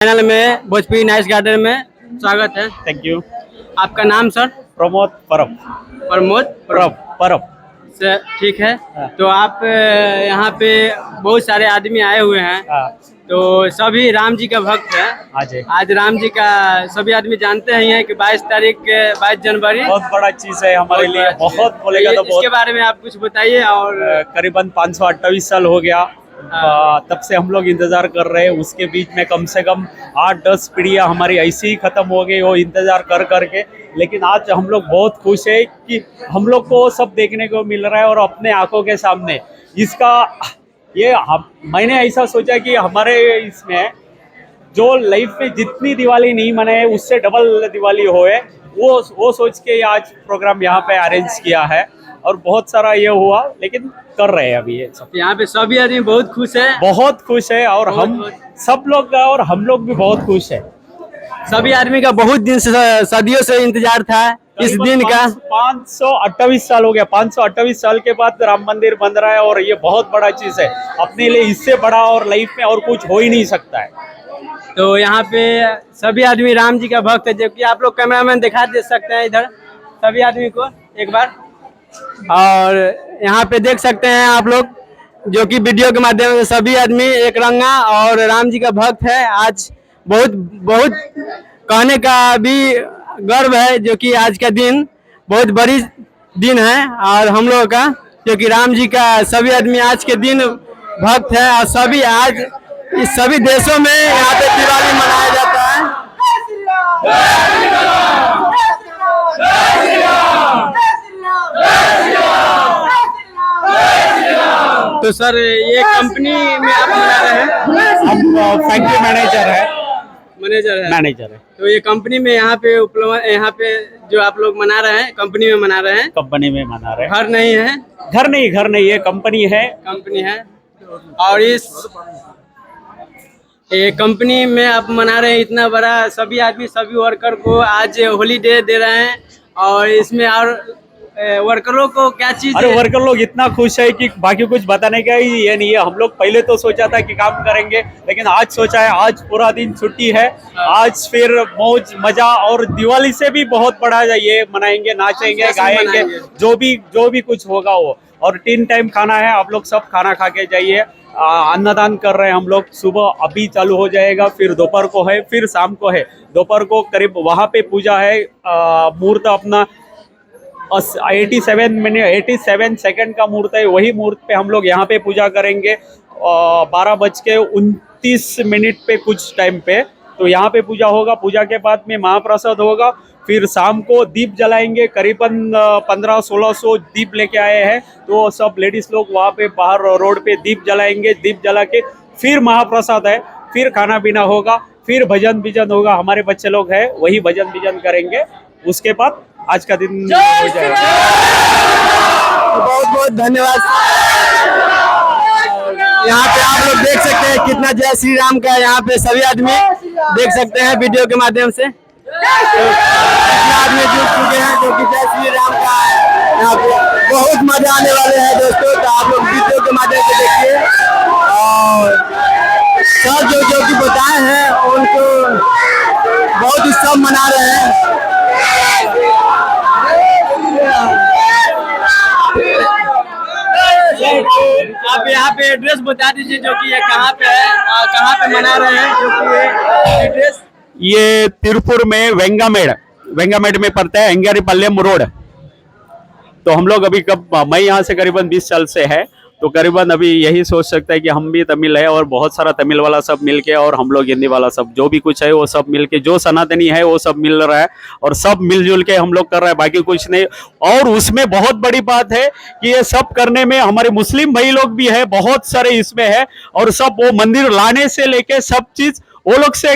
Channel में Bhojpuri nice garden में स्वागत है। Thank you. आपका नाम सर? प्रमोद परब। प्रमोद परब परब सर, ठीक है। हाँ। तो आप यहाँ पे बहुत सारे आदमी आए हुए हैं, हाँ तो सभी राम जी का भक्त है। आज राम जी का सभी आदमी जानते हैं कि 22 जनवरी बहुत बड़ा चीज है हमारे लिए, बहुत बोलेगा तो इसके बारे में आप कुछ बताइए। और करीबन 528 साल हो गया, तब से हम लोग इंतजार कर रहे हैं। उसके बीच में कम से कम 8-10 पीढ़ियाँ हमारी ऐसी ही खत्म हो गई वो इंतजार कर करके। लेकिन आज हम लोग बहुत खुश है कि हम लोग को सब देखने को मिल रहा है और अपने आंखों के सामने इसका मैंने ऐसा सोचा कि हमारे इसमें जो लाइफ में जितनी दिवाली नहीं मनाए उससे डबल दिवाली होए, वो सोच के आज प्रोग्राम यहाँ पे अरेंज किया है और बहुत सारा ये हुआ। लेकिन कर रहे हैं अभी ये सब। यहाँ पे सभी आदमी बहुत खुश है, बहुत खुश है और हम सब लोग और हम लोग भी बहुत खुश है। सभी आदमी का बहुत दिन से, सदियों से इंतजार था इस दिन का। 528 साल हो गया। 528 साल के बाद राम मंदिर बन रहा है और ये बहुत बड़ा चीज है अपने लिए। इससे बड़ा और लाइफ में और कुछ हो ही नहीं सकता है। तो यहाँ पे सभी आदमी राम जी का भक्त है, जबकि आप लोग कैमरामैन दिखा दे सकते हैं इधर सभी आदमी को एक बार। और यहाँ पे देख सकते हैं आप लोग, जो कि वीडियो के माध्यम से सभी आदमी एक रंगा और राम जी का भक्त है। आज बहुत बहुत कहने का भी गर्व है, जो कि आज का दिन बहुत बड़ी दिन है और हम लोगों का, जो कि राम जी का सभी आदमी आज के दिन भक्त है। और सभी आज इस सभी देशों में यहाँ पे दिवाली मनाया जाता है। तो सर, ये कंपनी में आप मना रहे हैं? हम फैक्ट्री मैनेजर है। मैनेजर है। तो ये कंपनी में यहाँ पे जो आप लोग मना रहे हैं, कंपनी में मना रहे हैं? कंपनी में मना रहे हैं। घर नहीं है? घर नहीं ये कंपनी है। कंपनी है। और ये कंपनी में आप मना रहे हैं इतना बड़ा, सभी आदमी सभी वर्कर को आज हॉलीडे दे रहे हैं। और इसमें और वर्करों को क्या चीज? अरे वर्कर लोग इतना खुश है कि बाकी कुछ बताने का ही ये नहीं है। हम लोग पहले तो सोचा था कि काम करेंगे, लेकिन आज सोचा है आज पूरा दिन छुट्टी है। आज फिर मौज मजा और दिवाली से भी बहुत बड़ा ये मनाएंगे, नाचेंगे, गाएंगे, जो भी कुछ होगा वो। और 3 टाइम खाना है, आप लोग सब खाना खा के जाइए। अन्नदान कर रहे हैं हम लोग। सुबह अभी चालू हो जाएगा, फिर दोपहर को है, फिर शाम को है। दोपहर को करीब वहाँ पे पूजा है। मुहूर्त अपना 87 सेकंड का मुहूर्त है। वही मुहूर्त पे हम लोग यहाँ पे पूजा करेंगे 12:29 पे कुछ टाइम पे। तो यहाँ पे पूजा होगा। पूजा के बाद में महाप्रसाद होगा। फिर शाम को दीप जलाएंगे। करीबन 1500-1600 दीप लेके आए हैं। तो सब लेडीज लोग वहाँ पे बाहर रोड पे दीप जलाएंगे। दीप जला के फिर महाप्रसाद है, फिर खाना पीना होगा, फिर भजन भीजन होगा। हमारे बच्चे लोग हैं, वही भजन भीजन करेंगे। उसके बाद आज का दिन हो जाएगा। बहुत बहुत धन्यवाद। यहाँ पे आप लोग देख सकते हैं कितना जय श्री राम का यहाँ पे सभी आदमी देख सकते हैं वीडियो के माध्यम से। तो कितना आदमी जुट चुके हैं, जो कि जय श्री राम का यहाँ पे बहुत मजा आने वाले हैं दोस्तों। तो आप लोग वीडियो के माध्यम से देखिए। और सब जो कि बताए हैं उनको बहुत ही सब मना रहे हैं। आप यहाँ पे एड्रेस बता दीजिए, जो कि ये कहाँ पे है और कहाँ पे मना रहे हैं, जो कि ये एड्रेस? ये तिरुपुर में वेंगामेड में पड़ता है, अंगारीपल्लम रोड। तो हम लोग अभी मैं यहाँ से करीबन 20 साल से है। तो करीबन अभी यही सोच सकता है कि हम भी तमिल है और बहुत सारा तमिल वाला सब मिलके, और हम लोग हिंदी वाला सब जो भी कुछ है वो सब मिलके, जो सनातनी है वो सब मिल रहा है और सब मिलजुल के हम लोग कर रहे हैं, बाकी कुछ नहीं। और उसमें बहुत बड़ी बात है कि ये सब करने में हमारे मुस्लिम भाई लोग भी है, बहुत सारे इसमें है। और सब वो मंदिर लाने से लेके सब चीज वो लोग से